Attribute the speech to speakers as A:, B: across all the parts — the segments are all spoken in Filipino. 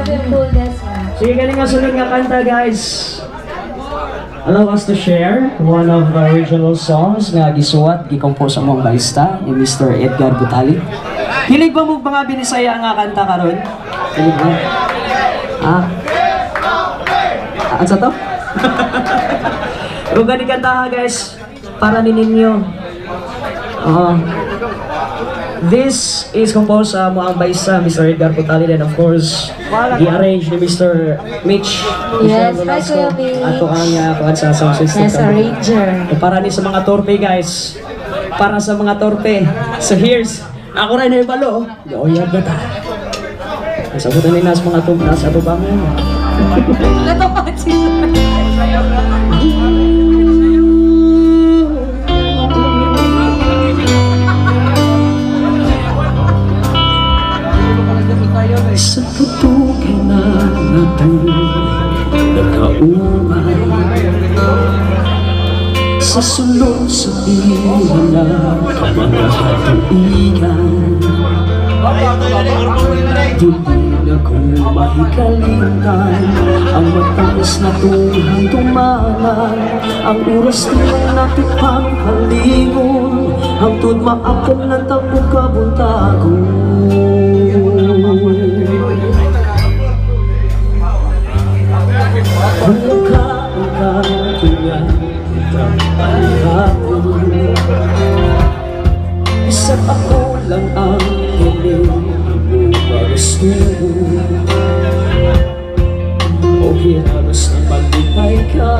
A: Sige, galing nga sunod nga kanta, guys. Allow us to share one of the original songs nga gisuwat, gikompose ang mga barista ni Mr. Edgar Butali. Hilig ba mo mga binisaya nga kanta karon? Hilig ba? Ano sa to? Kung gani kanta ha, guys, para ninyo. This is composed sa mga barista, Mr. Edgar Butali, and of course, i-arrange ni Mr. Mitch.
B: Yes, hi Kuya Mitch.
A: Ato ang pagkat sa sound system.
B: Yes, arranger.
A: Para ni sa mga torpe, guys. Para sa mga torpe. So here's, ako rin na ibalo. Yoyag na ta. Sabutan ni nas mga torpe, nasa ito ba mo?
B: Natapad siya.
A: Sa putukin na natin nagkauman, sa sulong sa ihala mga katuigan, hindi na kong mahikalingan ang matamis na tuhang tumanan, ang oras niyong natipang halingon, hangtod maapon ng tapong kabuntagon. Kung nagkakatuyan ang hapon, isa't ako lang ang piling mo magusto. O kinalos na maglipay ka,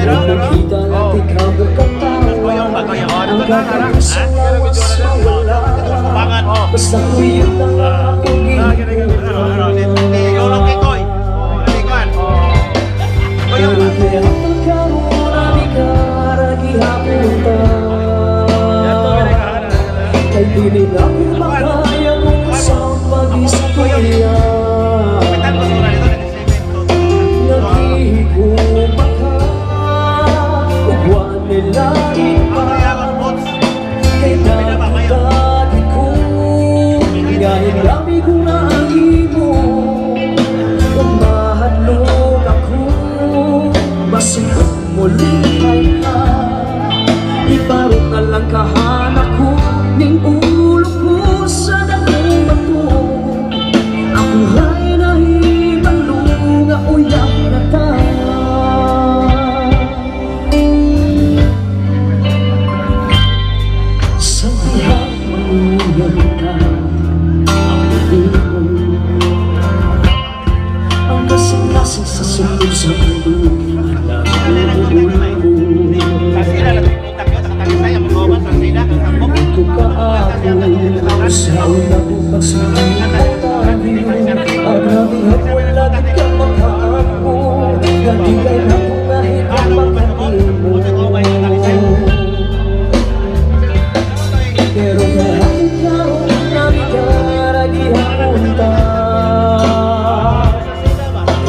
A: nung nakita na't ikaw magkatawa, ang gagawin sa lawas na wala, basta kuya lang ang akong pero kaya pagkaroon na ikaragi hapunta, kay di nila ko makaya kung isang pag-istorya. Naghihipupa ka, ugwan nila ipa, kay dati ko, gahit rami ko na ang imo, umahadlog ako. Basin muling ka, iparot na lang kahanak ko, ning ulo ko sa dakong bato. Ako ay nahibalo nga uyak na ta. Sa buhang manuyan ka, ang imo, ang kasing-kasing sa sulong sa mundo. Sa una kong pagsunod ay tayo, ang raming hapon lagi ka makaako, gatigay na kong kahit ang makatimo. Pero kahit ikaw nami karagi hapunta,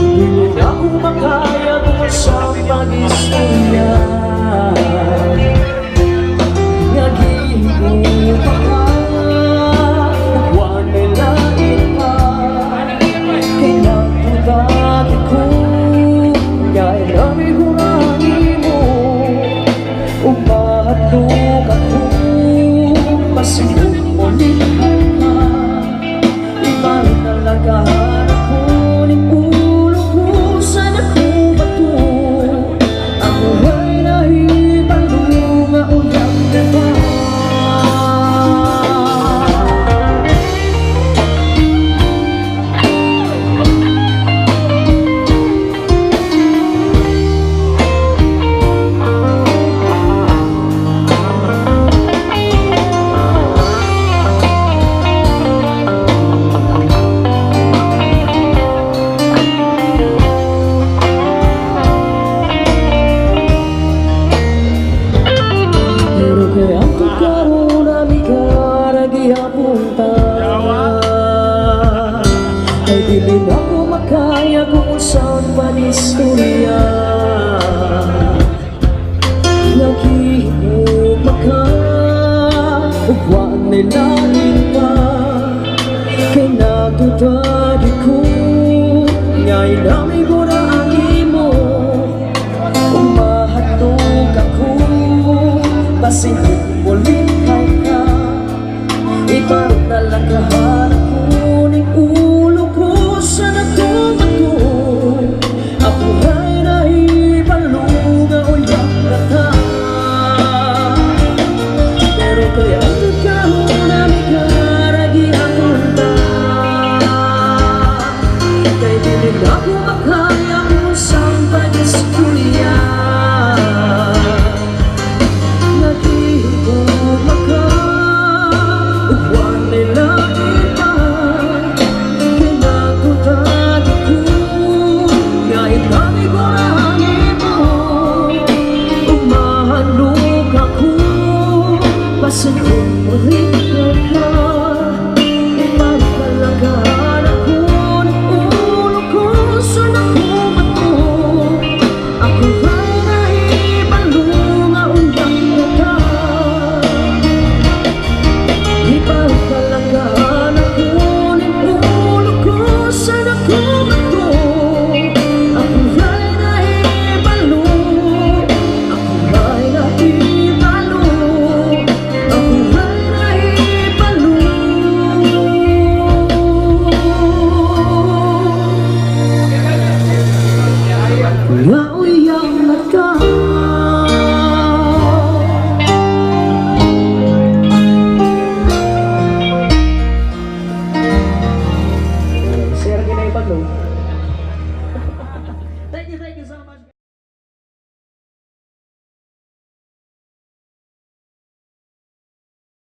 A: hindi na ako makaya kung saan mag-istorya. Naghihipupa ka, ugwan nila ipa, kay nagdudagi ko Ingay namin ko na ang imo umahatog ako pasingit ulit ka iparot na lang